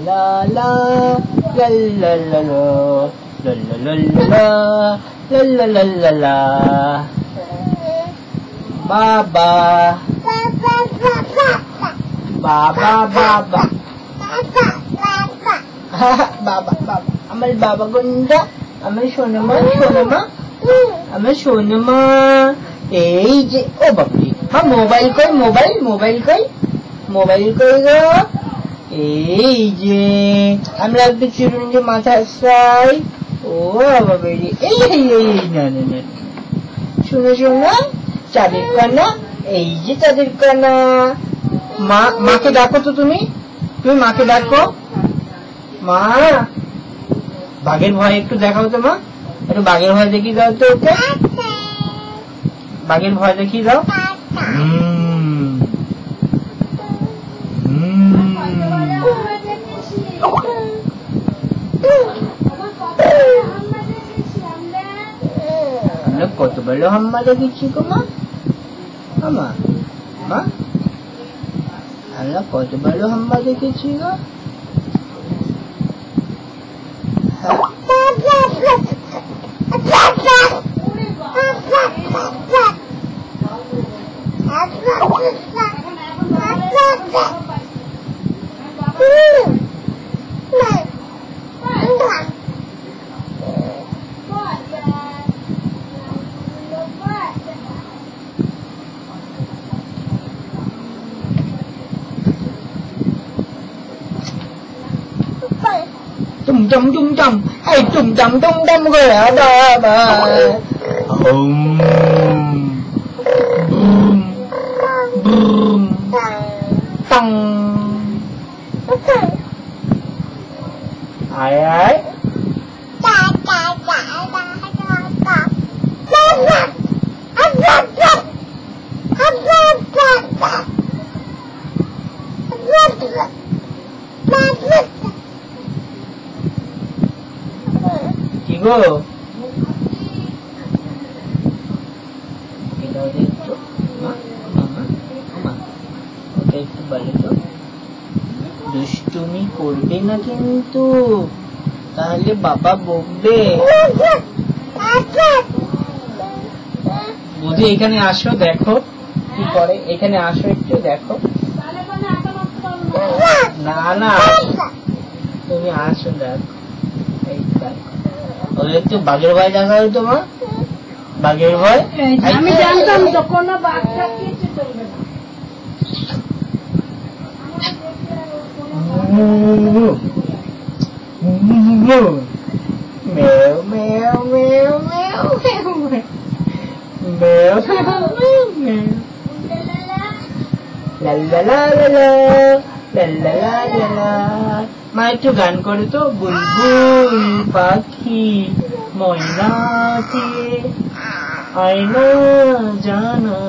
লা লা লা লা লা লা লা লা লা লা লা লা লা বাবা বাবা বাবা বাবা বাবা আমার বাবা কোনটা আমার সোনামা সোনামা আমার সোনামা এই যে ও বাপরে মা মোবাইল কই মোবাইল মোবাইল কই মোবাইল কই গো এই যে আমরা একটু চিরুনি মাথা চাই ও বাবা বেরি এই এই এই না না না শুনো শুনো চাঁদের কানা এই যে চাঁদের কানা মা মাকে ডাকো তো তুমি তুমি মাকে ডাকো মা বাঘের ভয় একটু দেখাও তো মা একটু বাঘের ভয় দেখিয়ে দাও তো ওকে বাঘের ভয় দেখিয়ে দাও আমরা কত বড় হাম্মা দেখেছি গো মা মা মা আমরা কত বড় হাম্মা দেখেছি গো Tum tum, hey tum tum gọi là ba ba. Boom, tăng. Ai ai. গো এটাও দেখছো মা মামা মামা ওটা একটু বলে তো দুষ্টুমি করবে না কিন্তু তাহলে বাবা বকবে বুঝি এখানে আসো দেখো কি করে এখানে আসো একটু দেখো না না তুমি আসো দেখো এই দেখো একটু বাঘের ভয় দেখা হয় তোমার বাঘের ভয় আমি জানতাম তো কোনো বাঘ থাকিয়েছে চলবে না মেও মেও মেও মেও মেও লা লা লা লা লা লা লা লা মা একটু গান করে তো বুলবুল পাখি ময়নাকে আয়না জানা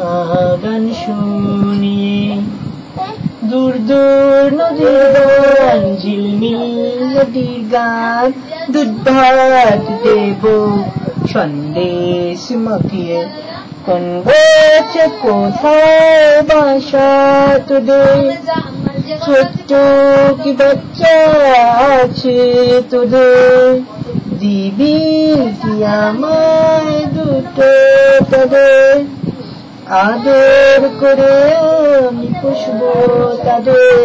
গান শুনিয়ে দূর দূর নদীর গান ঝিলমিল নদীর গান দুধ ভাত দেব সন্দেশ মাখিয়ে কোন গাছে কোথায় বাসা তোদের ছোট্ট কি বাচ্চা আছে তোদের দিবি কি আমায় দুটো তাদের আদর করে আমি পুষবো তাদের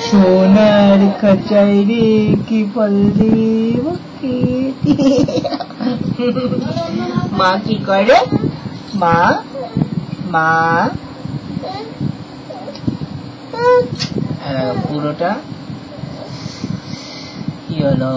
সোনার খাঁচায় রেখে ফল দিব মা কি করে মা মা পুরোটা কি হলো